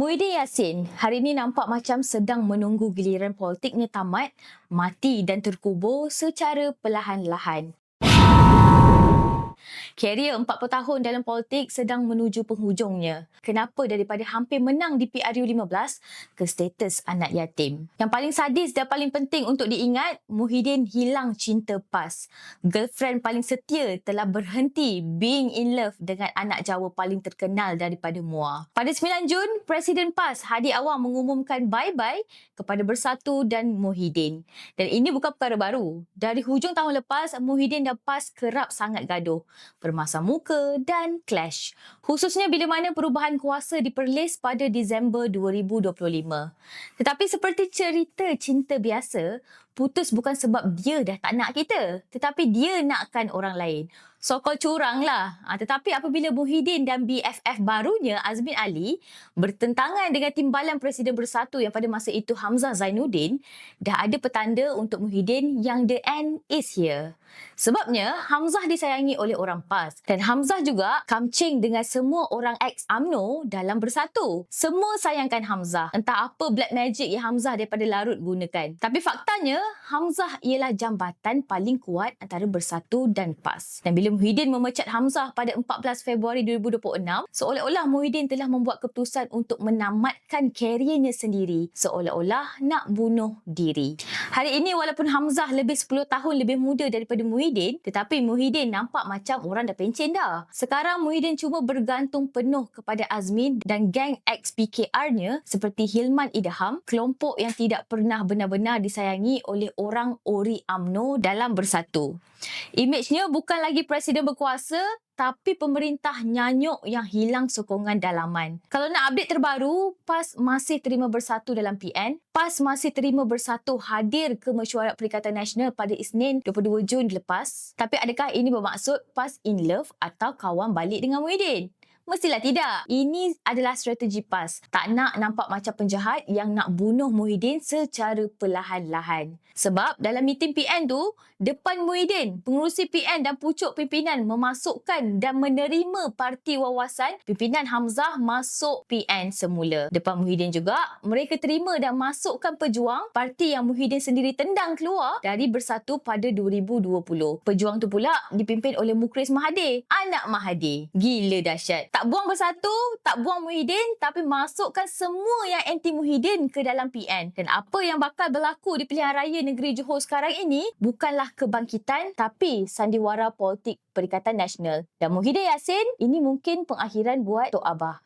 Muhyiddin Yassin hari ini nampak macam sedang menunggu giliran politiknya tamat, mati dan terkubur secara perlahan-lahan. Karier 40 tahun dalam politik sedang menuju penghujungnya. Kenapa daripada hampir menang di PRU 15 ke status anak yatim? Yang paling sadis dan paling penting untuk diingat, Muhyiddin hilang cinta PAS. Girlfriend paling setia telah berhenti being in love dengan anak Jawa paling terkenal daripada Muar. Pada 9 Jun, Presiden PAS Hadi Awang mengumumkan bye-bye kepada Bersatu dan Muhyiddin. Dan ini bukan perkara baru. Dari hujung tahun lepas, Muhyiddin dan PAS kerap sangat gaduh, bermasam muka dan clash. Khususnya bila mana perubahan kuasa diperlis pada Disember 2025. Tetapi seperti cerita cinta biasa, putus bukan sebab dia dah tak nak kita, tetapi dia nakkan orang lain. So-called curang lah. Tetapi apabila Muhyiddin dan BFF barunya Azmin Ali bertentangan dengan timbalan Presiden Bersatu yang pada masa itu Hamzah Zainuddin, dah ada petanda untuk Muhyiddin yang the end is here. Sebabnya Hamzah disayangi oleh orang PAS dan Hamzah juga kamcing dengan semua orang ex-UMNO dalam Bersatu. Semua sayangkan Hamzah. Entah apa black magic yang Hamzah daripada Larut gunakan. Tapi faktanya Hamzah ialah jambatan paling kuat antara Bersatu dan PAS. Dan bila Muhyiddin memecat Hamzah pada 14 Februari 2026, seolah-olah Muhyiddin telah membuat keputusan untuk menamatkan kariernya sendiri, seolah-olah nak bunuh diri. Hari ini walaupun Hamzah lebih 10 tahun lebih muda daripada Muhyiddin, tetapi Muhyiddin nampak macam orang dah pencen dah. Sekarang Muhyiddin cuma bergantung penuh kepada Azmin dan geng ex-PKR-nya seperti Hilman Idham, kelompok yang tidak pernah benar-benar disayangi oleh orang Ori UMNO dalam Bersatu. Imejnya bukan lagi presiden berkuasa, tapi pemerintah nyanyuk yang hilang sokongan dalaman. Kalau nak update terbaru, PAS masih terima Bersatu dalam PN. PAS masih terima Bersatu hadir ke mesyuarat Perikatan Nasional pada Isnin 22 Jun lepas. Tapi adakah ini bermaksud PAS in love atau kawan balik dengan Muhyiddin? Mestilah tidak. Ini adalah strategi PAS. Tak nak nampak macam penjahat yang nak bunuh Muhyiddin secara perlahan-lahan. Sebab dalam meeting PN tu, depan Muhyiddin, pengurusi PN dan pucuk pimpinan memasukkan dan menerima parti wawasan pimpinan Hamzah masuk PN semula. Depan Muhyiddin juga, mereka terima dan masukkan pejuang parti yang Muhyiddin sendiri tendang keluar dari Bersatu pada 2020. Pejuang tu pula dipimpin oleh Mukris Mahathir, anak Mahathir. Gila dahsyat. Tak buang Bersatu, tak buang Muhyiddin, tapi masukkan semua yang anti Muhyiddin ke dalam PN. Dan apa yang bakal berlaku di pilihan raya negeri Johor sekarang ini bukanlah kebangkitan, tapi sandiwara politik Perikatan Nasional. Dan Muhyiddin Yassin, ini mungkin pengakhiran buat Tok Abah.